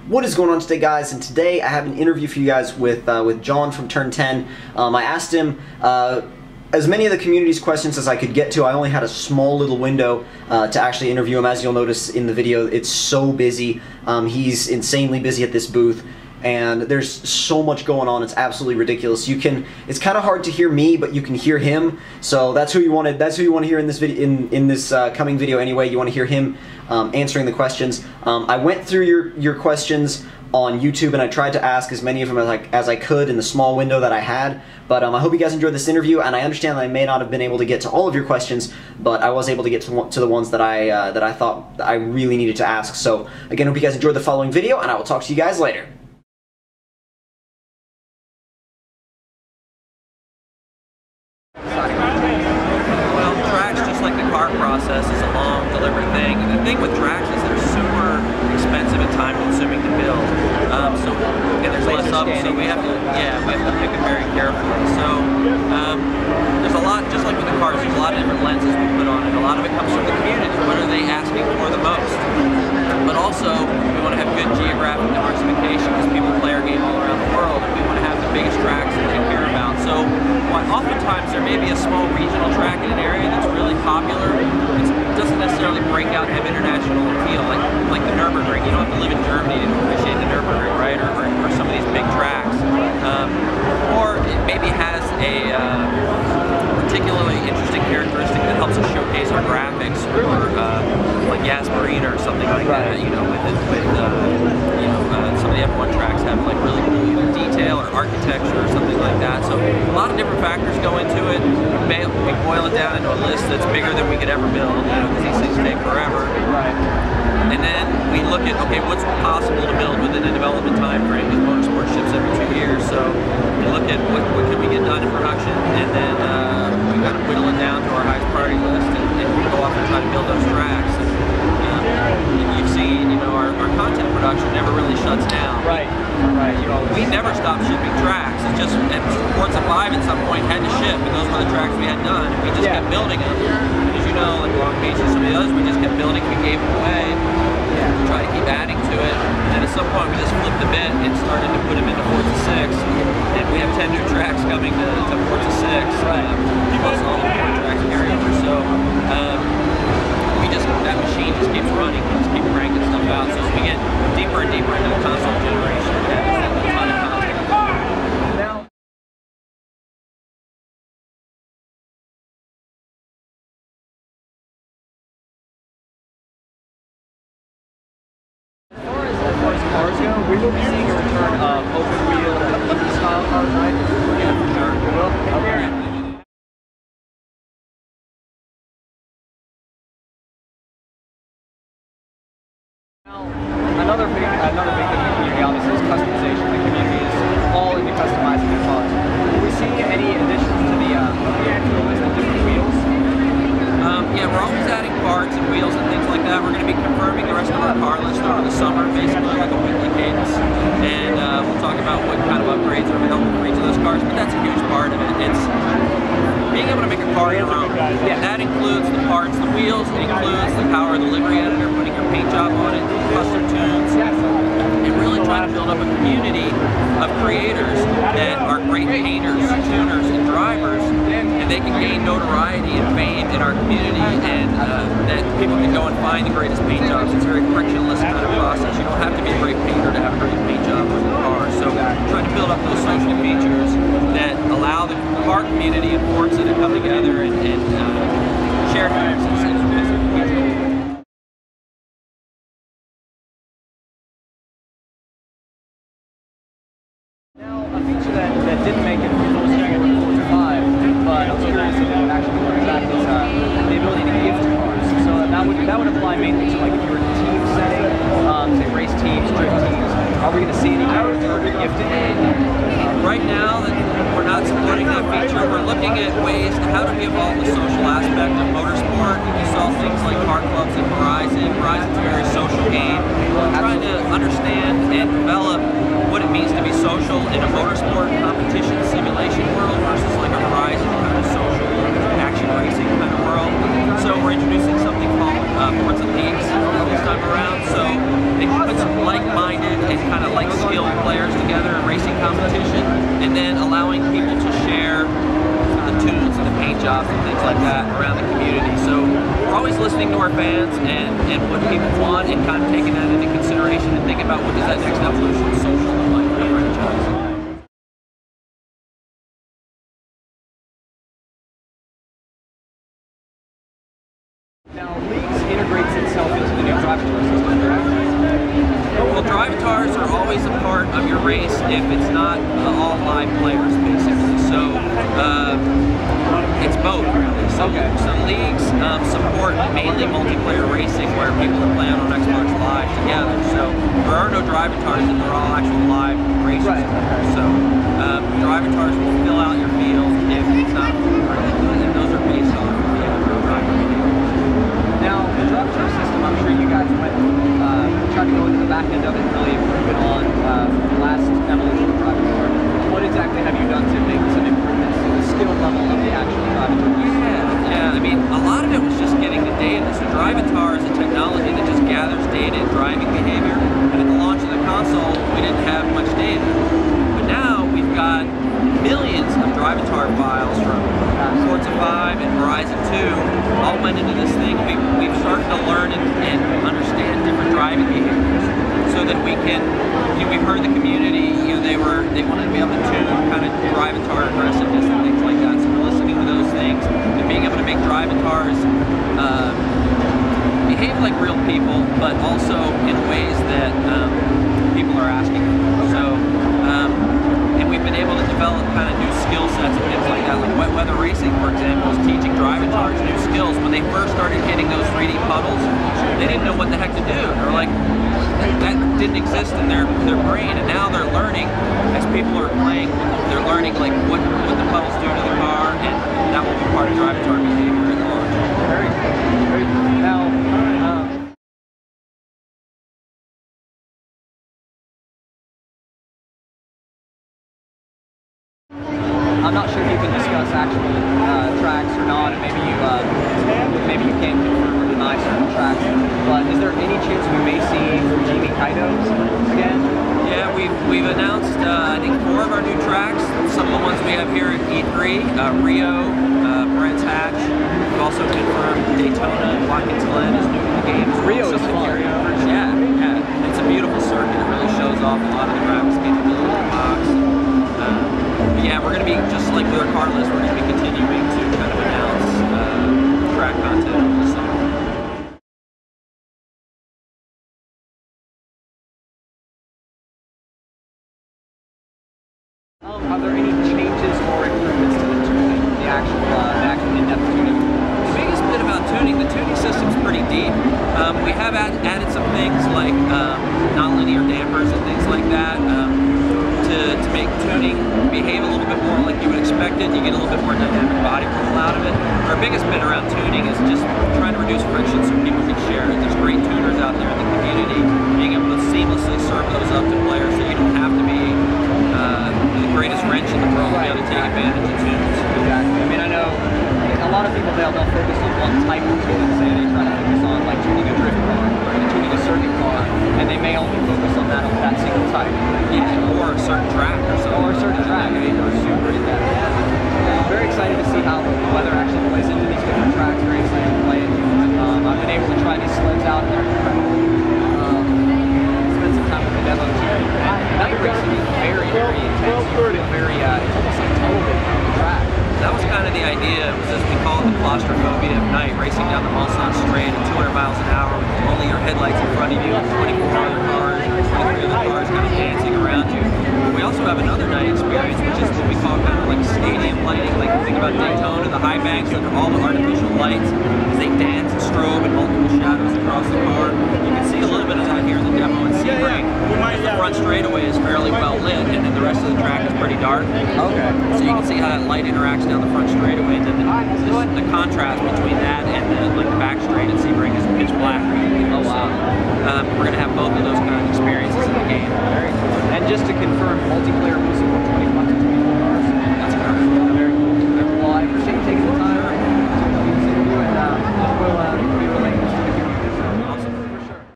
What is going on today, guys? And today I have an interview for you guys with John from Turn10. I asked him as many of the community's questions as I could get to. I only had a small little window to actually interview him. As you'll notice in the video, it's so busy. He's insanely busy at this booth, and there's so much going on. It's absolutely ridiculous. It's kind of hard to hear me, but you can hear him. So that's who you wanted. That's who you want to hear in this video. In this coming video, anyway, you want to hear him answering the questions. I went through your questions on YouTube, and I tried to ask as many of them as I could in the small window that I had. But I hope you guys enjoyed this interview, and I understand that I may not have been able to get to all of your questions, but I was able to get to the ones that I thought that I really needed to ask. So again, hope you guys enjoyed the following video, and I will talk to you guys later. Well, tracks, just like the car process, is a long, deliberate thing. And the thing with tracks is they're super expensive and time-consuming to build. And there's less of them, so we have to pick them very carefully. So there's a lot, just like with the cars, there's a lot of different lenses we put on it. A lot of it comes from the community. What are they asking for the most? But also, we want to have good geographic diversification because people play our game all around the world, and we want to have the biggest tracks that they care about. So oftentimes there may be a small regional track in an area that's really popular. It doesn't necessarily break out and have international appeal, like the Nürburgring. You don't have to live in Germany to appreciate the Nürburgring, right? Or some of these big tracks. Or it maybe has a particularly interesting characteristic that helps us showcase our graphics, or like Yas Marina or something like that. You know, some of the F1 tracks have like really cool either detail or architecture or something like that. So a lot of different factors go into it. We boil it down into a list that's bigger than we could ever build, because these things take forever. Right. And then we look at, okay, what's possible to build within a development time frame, because motorsport ships every 2 years. So we look at what can we get done in production, and then we kind of whittle it down to our highest priority list, and we go off and try to build those tracks. And you've seen, our content production never really shuts down. Right. We never stopped shipping tracks. It's just, Forza 5 at some point had to ship, and those were the tracks we had done. And we just kept building them. And as you know, like Long Beach and some of the others, we just kept building. We gave them away. We try to keep adding to it. And then at some point, we just flipped the bit and started to put them into Forza 6. And we have 10 new tracks coming to Forza 6. Plus all the more tracks carry over. So that machine just keeps running. We just keep cranking stuff out. So as we get deeper and deeper into the console generation, we have a ton of content. Now, as far as cars go, we will be seeing a return of open wheel style cars, right? Yeah, for sure. We will. Okay. Another big thing in the community, obviously, is customization. The community is all into customizing their cars. Are we seeing any additions to the actual list of different wheels? Yeah, we're always adding parts and wheels and things like that. We're going to be confirming the rest of our car list over the summer, basically like a weekly cadence. And we'll talk about what kind of upgrades are available for each of those cars, but that's a huge part of it. It's being able to make a car your own. Yeah, that includes the parts, the wheels, it includes the power of the livery editor, putting your paint job on it, custom tunes, and really trying to build up a community of creators that are great painters, tuners, and drivers, and they can gain notoriety and fame in our community, and that people can go and find the greatest paint jobs. It's a very frictionless kind of process. You don't have to be a great painter to have a great paint job on your car. So trying to build up those social features that allow the car community and Forza to come together and share experiences. Now, a feature that didn't make it was doing it with Forza 5, but I was curious if it would actually work back, is the ability to gift cars. So that would apply mainly to, like, if you're in a team setting, say race teams, drift teams. Are we going to see any cars that are gifted? Right now, we're not supporting that feature. We're looking at ways to how do we evolve the social aspect of motorsport. You saw things like car clubs and Horizon. Horizon's a very social game. We're trying to understand and develop what it means to be social in a motorsport competition simulation world versus like a Horizon kind of social action racing kind of world. So we're introducing something called Forza Leagues this time around. So it puts like-minded and kind of like skilled players together in racing competition, and then allowing people to share the tunes and the paint jobs and things like that around the community. So we're always listening to our fans and what people want, and kind of taking that into consideration and thinking about what does that next evolution of social look like for the franchise. Now, Leagues integrates itself into the new Drivatar system, correct? Well, Drivatars are always a part of your race if it's not all live players, basically. So it's both, really. So, so Leagues support mainly multiplayer racing where people are playing on Xbox Live together. So there are no Drivatars, and they're all actual live racers. Right. So Drivatars will fill out your field if it's not, and those are based on real driver videos. Now, the Drivatar system, I'm sure you guys went tried to go into the back end of it and really improve it on the last evolution of Drivatar. What exactly have you done to make some improvements to the skill level of the actual Drivatar? Yeah, I mean, a lot of it was just getting the data. So Drivatar is a technology that just gathers data and driving behavior. And at the launch of the console, we didn't have much data. But now we've got millions of Drivatar files from Forza 5 and Horizon 2 all went into this thing. We've started to learn and understand different driving behaviors so that we can, we've heard the community, they wanted to be able to tune kind of Drivatar aggressiveness and things like that. So we're listening to those things and being able to make Drivatars behave like real people, but also in ways that people are asking for. So, and we've been able to develop kind of new skill sets and things like that. Like wet weather racing, for example, is teaching Drivatars new skills. When they first started hitting those 3D puddles, they didn't know what the heck to do. They were like, that didn't exist in their brain, and now they're learning as people are playing. They're learning like what the puddles do to the car, and that will be part of Drivatar behavior at the launch. Very cool. Very cool. Now, I'm not sure if you can discuss actual tracks or not, and maybe you can't confirm or deny certain tracks. But is there any chance we may see Fujimi Kaidos again? Yeah, we've announced I think 4 of our new tracks. Some of the ones we have here at E3, Rio, Brands Hatch. We've also confirmed Daytona and Watkins Glen is new to the game. Rio is fun. Yeah, it's a beautiful circuit. It really shows off a lot of the graphics capability of the box. Yeah, we're going to be, just like with our car list, we're going to be continuing to kind of announce track content over the summer. Are there any changes or improvements to the tuning, the actual in-depth tuning? The biggest bit about tuning, the tuning system's pretty deep. We have added some things like non-linear dampers and things like that to make tuning behave a little bit more like you would expect it. You get a little bit more dynamic body roll out of it. Our biggest bit around tuning is just trying to reduce friction so people can share it. There's great tuners out there in the community, being able to seamlessly serve those up to players so you don't have to be the greatest wrench in the world to be able to take advantage of tunes. Exactly. I mean, I know a lot of people, they'll focus on one type of tuning, say they try to focus on like tuning a drift car or tuning a circuit car, and they may only focus on that single type. Yeah, or a certain track or something. Or a certain track. I mean, they're super in depth. I'm very excited to see how the weather actually plays into these different tracks. Very excited to play it. I've been able to try these sleds out, and they're incredible. Spend some time with the demo team. Night racing is very, very intense. You feel very, it's almost like television on the track. That was kind of the idea, was as we call it the claustrophobia of night, racing down the Mulsanne Straight at 200 miles an hour with only your headlights in front of you and 24 other cars or 23 other cars kind of dancing around you. We also have another night experience, which is what we call kind of like stadium lighting. Like think about Daytona, the high banks, like all the artificial lights, as they dance and strobe in multiple shadows across the car. You can see a little bit of that here in the demo in Sebring. The front straightaway is fairly well lit, and then the rest of the track is pretty dark. Okay. So you can see how that light interacts down the front straightaway, and then the contrast between that and the back straight at Sebring is pitch black. Oh wow.